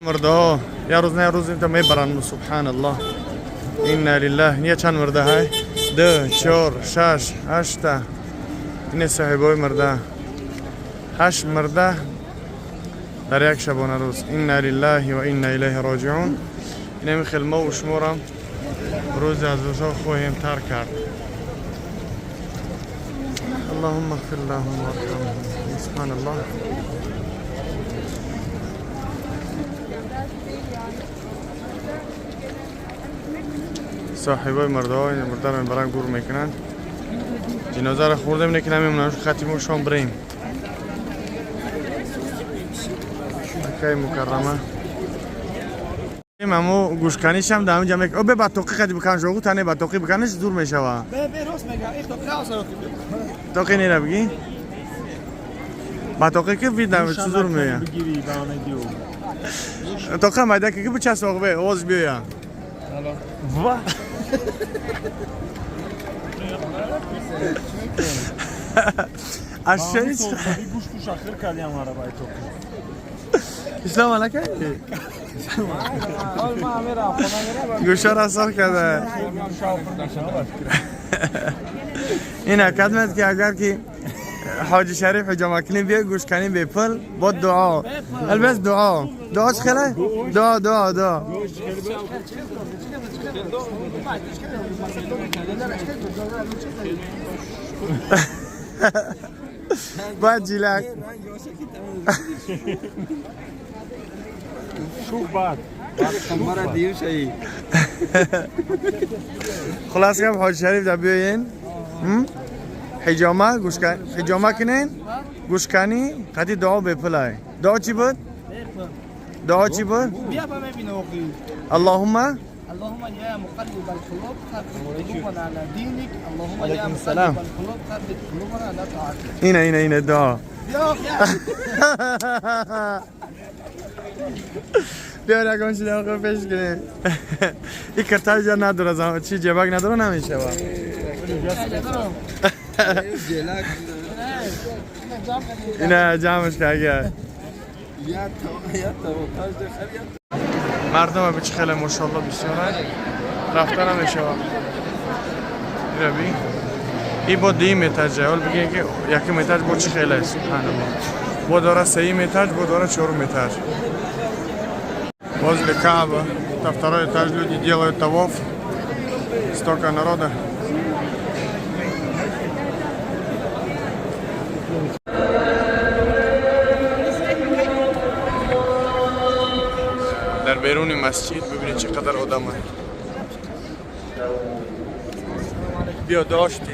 مرده ها یا روز نه روز اینتا میبرن سبحان الله اینا لله نیا چند مرده های 2 4 6 8 این صاحبای مرده 8 مرده در یک شبانه روز اینا لله و اینا الیه راجعون. این میخیل ما و شمورم روز از روزها خواهیم تر کرد. اللهم اغفر لهم وارحمهم سبحان الله. صاحبای مرده های مرده رو برای گور میکنن. جنازه رو خورده میکنن که نمیمونن خطیم و شام بریم مکه مکرمه. امو گوشکنیش هم در همینجا میکنه. به بطاقی خیلی بکنش رو تنه بطاقی بکنش دور میشه و به راست میگه این بطاقی نیره بگی بطاقی که وید نمید چه دور میگه بطاقی مایده که بچه ساق به آواز بیایم از شریف گوش گوش آخر کردیم عربای تو اسلام علیکم گوشه را سر کرده. این اکدمت که اگر که حاجی شریف حجام کنی بیا گوش کنی به پل با دعا البس دعاش خیلی دعا باید جیلک شوف بعد مرة دير شيء خلاص كم حاج شريف ده بيين حجامة گوشکن حجامة کنین گوشکنی قدی دعا بپلای دعا چی بود؟ دعا چی بود؟ بیا با ببین آقی اللهم اللهم يا مقلب القلوب ثبت قلوبنا على دينك اللهم يا مقلب السلام. القلوب ثبت قلوبنا على طاعتك اینه دعا يا بیا رقم شده آقا پیش کنیم. این کرتای جا نداره زمان چی جبک نداره نمیشه با اینه جمعش که اگر مردم به چه خیلی ماشاءالله بسیاره رفتن همیشه این بی این با 2 متر جهال بگیم که 1 متر با چه خیلی سبحان الله با داره 3 متر با داره 4 متر возле Кааба. Это второй этаж, люди делают таваф. Столько народа. در بیرون مسجد ببینید چقدر آدمه. بیا داشتی